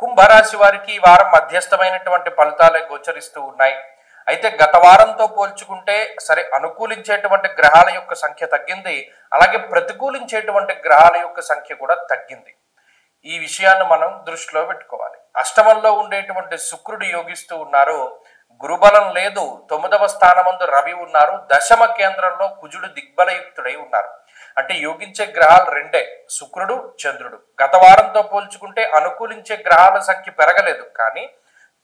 కుంభరాశి వారికి ఈ వారం మధ్యస్థమైనటువంటి ఫలితాలే గోచరిస్తూ ఉన్నాయి. అయితే గత వారంతో పోల్చుకుంటే సరే అనుకూలించేటువంటి గ్రహాల యొక్క సంఖ్య తగ్గింది, అలాగే ప్రతికూలించేటువంటి గ్రహాల యొక్క సంఖ్య కూడా తగ్గింది. ఈ విషయాన్ని మనం దృష్టిలో పెట్టుకోవాలి. అష్టమంలో ఉండేటువంటి శుక్రుడు యోగిస్తూ ఉన్నారు, గురుబలం లేదు. 9వ స్థానమందు రవి ఉన్నారు, దశమ కేంద్రంలో కుజుడు దిగ్బలయుక్తుడై ఉన్నారు. అంటే యోగించే గ్రహాలు రెండే, శుక్రుడు చంద్రుడు. గత వారంతో పోల్చుకుంటే అనుకూలించే గ్రహాల సంఖ్య పెరగలేదు, కానీ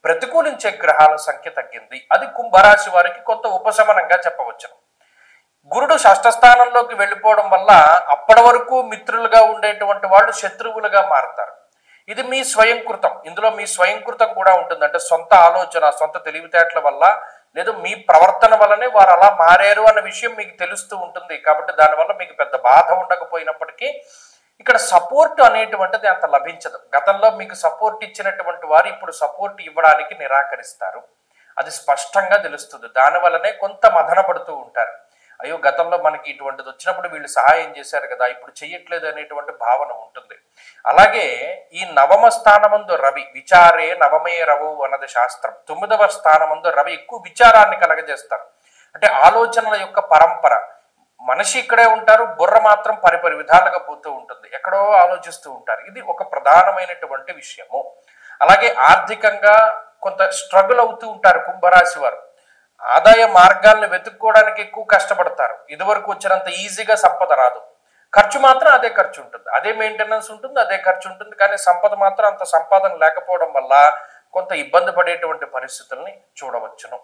ప్రతికూలించే గ్రహాల సంఖ్య తగ్గింది. అది కుంభరాశి వారికి కొంత ఉపశమనంగా చెప్పవచ్చు. గురుడు షష్ఠ స్థానంలోకి వెళ్ళిపోవడం వల్ల అప్పటి వరకు మిత్రులుగా ఉండేటువంటి వాళ్ళు శత్రువులుగా మారుతారు. ఇది మీ స్వయంకృతం. ఇందులో మీ స్వయంకృతం కూడా ఉంటుంది. అంటే సొంత ఆలోచన, సొంత తెలివితేటల వల్ల లేదా మీ ప్రవర్తన వల్లనే వారు అలా మారారు అన్న విషయం మీకు తెలుస్తూ ఉంటుంది. కాబట్టి దానివల్ల మీకు పెద్ద బాధ ఉండకపోయినప్పటికీ ఇక్కడ సపోర్ట్ అనేటువంటిది అంత లభించదు. గతంలో మీకు సపోర్ట్ ఇచ్చినటువంటి వారు ఇప్పుడు సపోర్ట్ ఇవ్వడానికి నిరాకరిస్తారు. అది స్పష్టంగా తెలుస్తుంది. దానివల్లనే కొంత మదన పడుతూ ఉంటారు. అయ్యో గతంలో మనకి ఇటువంటిది వచ్చినప్పుడు వీళ్ళు సహాయం చేశారు కదా, ఇప్పుడు చెయ్యట్లేదు అనేటువంటి భావన ఉంటుంది. అలాగే ఈ నవమ స్థానమందు రవి, విచారే నవమే రవు అన్నది శాస్త్రం. 9వ స్థానమందు రవి ఎక్కువ విచారాన్ని కలగజేస్తారు. అంటే ఆలోచనల యొక్క పరంపర. మనిషి ఇక్కడే ఉంటారు, బుర్ర మాత్రం పరిపరి విధాలుగా పోతూ ఉంటుంది, ఎక్కడో ఆలోచిస్తూ ఉంటారు. ఇది ఒక ప్రధానమైనటువంటి విషయము. అలాగే ఆర్థికంగా కొంత స్ట్రగుల్ అవుతూ ఉంటారు కుంభరాశి వారు. ఆదాయ మార్గాలను వెతుక్కోవడానికి ఎక్కువ కష్టపడతారు. ఇదివరకు వచ్చినంత ఈజీగా సంపద రాదు. ఖర్చు మాత్రం అదే ఖర్చు ఉంటుంది, అదే మెయింటెనెన్స్ ఉంటుంది, అదే ఖర్చు ఉంటుంది. కానీ సంపద మాత్రం అంత సంపాదన లేకపోవడం వల్ల కొంత ఇబ్బంది పడేటువంటి పరిస్థితుల్ని చూడవచ్చును.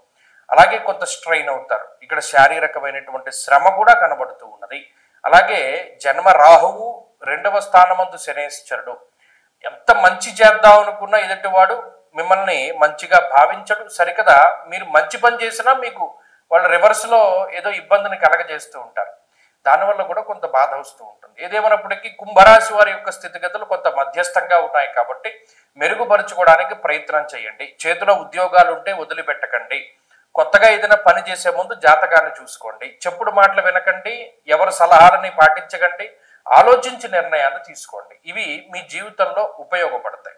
అలాగే కొంత స్ట్రెయిన్ అవుతారు. ఇక్కడ శారీరకమైనటువంటి శ్రమ కూడా కనబడుతూ ఉన్నది. అలాగే జన్మ రాహువు, 2వ స్థానమందు శనేశ్వరుడు. ఎంత మంచి చేద్దాం అనుకున్నా ఎదుటివాడు మిమ్మల్ని మంచిగా భావించడు. సరికదా మీరు మంచి పని చేసినా మీకు వాళ్ళు రివర్స్లో ఏదో ఇబ్బందిని కలగజేస్తూ ఉంటారు. దానివల్ల కూడా కొంత బాధ వస్తూ ఉంటుంది. ఏదేమైనప్పటికీ కుంభరాశి వారి యొక్క స్థితిగతులు కొంత మధ్యస్థంగా ఉన్నాయి కాబట్టి మెరుగుపరుచుకోవడానికి ప్రయత్నం చేయండి. చేతిలో ఉద్యోగాలు ఉంటే వదిలిపెట్టకండి. కొత్తగా ఏదైనా పని చేసే ముందు జాతకాన్ని చూసుకోండి. చెప్పుడు మాటలు వినకండి, ఎవరి సలహాలని పాటించకండి, ఆలోచించి నిర్ణయాన్ని తీసుకోండి. ఇవి మీ జీవితంలో ఉపయోగపడతాయి.